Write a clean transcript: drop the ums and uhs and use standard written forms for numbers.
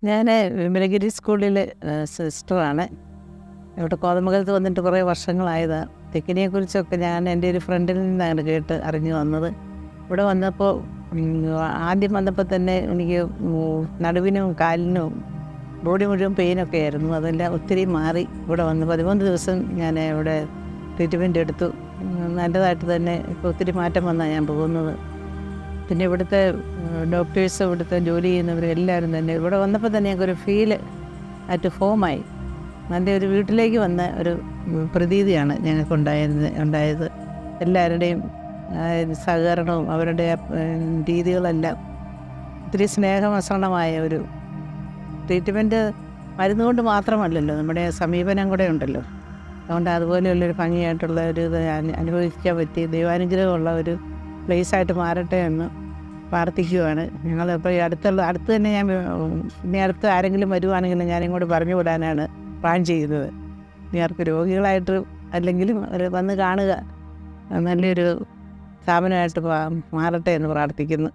ഞാൻ വിമലഗിരി സ്കൂളിൽ സിസ്റ്ററാണ്. ഇവിടെ കോതമംഗലത്ത് വന്നിട്ട് കുറേ വർഷങ്ങളായതാണ്. തെക്കിനെക്കുറിച്ചൊക്കെ ഞാൻ എൻ്റെ ഒരു ഫ്രണ്ടിൽ നിന്നാണ് കേട്ട് അറിഞ്ഞു വന്നത്. ഇവിടെ വന്നപ്പോൾ ആദ്യം വന്നപ്പോൾ തന്നെ എനിക്ക് നടുവിനും കാലിനും ബോഡി മുഴുവൻ പെയിനൊക്കെ ആയിരുന്നു. അതെല്ലാം ഒത്തിരി മാറി. ഇവിടെ വന്ന് 13 ദിവസം ഞാൻ ഇവിടെ ട്രീറ്റ്മെൻറ്റ് എടുത്തു. നല്ലതായിട്ട് തന്നെ ഇപ്പോൾ ഒത്തിരി മാറ്റം വന്നാണ് ഞാൻ പോകുന്നത്. പിന്നെ ഇവിടുത്തെ ഡോക്ടേഴ്സ്, ഇവിടുത്തെ ജോലി ചെയ്യുന്നവർ എല്ലാവരും തന്നെ ഇവിടെ വന്നപ്പോൾ തന്നെ ഞങ്ങൾക്കൊരു ഫീല് അറ്റ് ഹോമായി. നല്ലൊരു വീട്ടിലേക്ക് വന്ന ഒരു പ്രതീതിയാണ് ഞങ്ങൾക്ക് ഉണ്ടായത്. എല്ലാവരുടെയും സഹകരണവും അവരുടെ രീതികളെല്ലാം ഒത്തിരി സ്നേഹമസരണമായ ഒരു ട്രീറ്റ്മെൻറ്റ്. മരുന്നുകൊണ്ട് മാത്രമല്ലല്ലോ, നമ്മുടെ സമീപനം കൂടെ ഉണ്ടല്ലോ. അതുകൊണ്ട് അതുപോലെയുള്ളൊരു ഭംഗിയായിട്ടുള്ള ഒരു ഇത് അനുഭവിക്കാൻ പറ്റി ദൈവാനുഗ്രഹമുള്ള ഒരു പ്ലേസായിട്ട് മാറട്ടെ എന്ന് പ്രാർത്ഥിക്കുകയാണ്. ഞങ്ങളിപ്പോൾ അടുത്ത് തന്നെ ഞാൻ ഇനി അടുത്ത് ആരെങ്കിലും വരുവാണെങ്കിലും ഞാനിങ്ങോട്ട് പറഞ്ഞു വിടാനാണ് പ്ലാൻ ചെയ്യുന്നത്. ഇനി ആർക്ക് രോഗികളായിട്ട് അല്ലെങ്കിലും വന്ന് കാണുക, നല്ലൊരു സ്ഥാപനമായിട്ട് മാറട്ടെ എന്ന് പ്രാർത്ഥിക്കുന്നു.